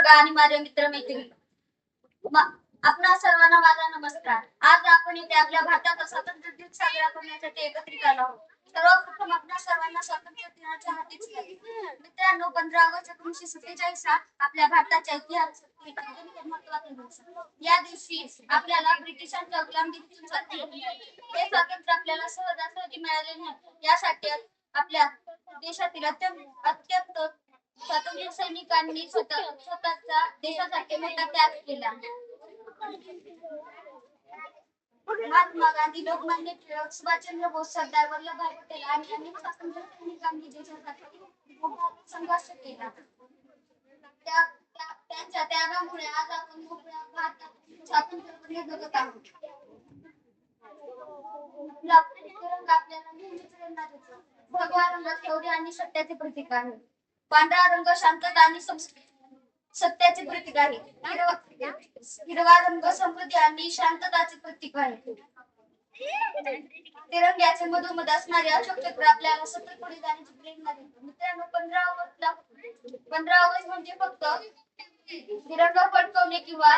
वर्ग आणि माझे मित्र मैत्रिणी, आपणा सर्वांना माझा नमस्कार. आज आपण इथे आपल्या भारताचा स्वातंत्र्य दिन साजरा करण्यासाठी एकत्रित आलो आहोत. सर्वप्रथम आपल्या सर्वांना स्वातंत्र्य दिनाच्या हार्दिक शुभेच्छा. मित्रांनो, 15 ऑगस्ट 1947 हा आपल्या भारताच्या इतिहासातील अत्यंत महत्त्वाचा दिवस आहे. या दिवशी आपल्याला ब्रिटिशांच्या गुलामगिरीतून स्वातंत्र्य मिळाले. हे स्वातंत्र्य आपल्याला सहजासहजी मिळाले नाही. यासाठी आपल्या देशातील अत्यंत स्वातंत्र्य सैनिकांनी स्वतःचा देशासाठी मोठा त्याग केला. महात्मा गांधी, लोकमान्य टिळक, सुभाषचंद्र बोस, सरदार वल्लभभाई पटेल आणि अनेक स्वातंत्र्य सैनिकांनी देशासाठी मोठा संघर्ष केला. त्यांच्या त्यागामुळे आज आपण मोकळ्या भारतात स्वातंत्र्यपणे जगत आहोत. तिरंगा आपल्याला नेहमीच प्रेरणा देतो. भगवा रंग शौर्य आणि सत्याचे प्रतीक आहे. पांढरा रंग शांतता आणि सत्याचे प्रतीक आहे. हिरवा रंग समृद्धी आणि शांतताचे प्रतीक आहे. तिरंग्याचे मधोमध असणारे अशोक चक्र आपल्याला सतत पुढे जाण्याची प्रेरणा देतो. मित्रांनो, 15 ऑगस्ट म्हणजे फक्त तिरंगा फडकवणे किंवा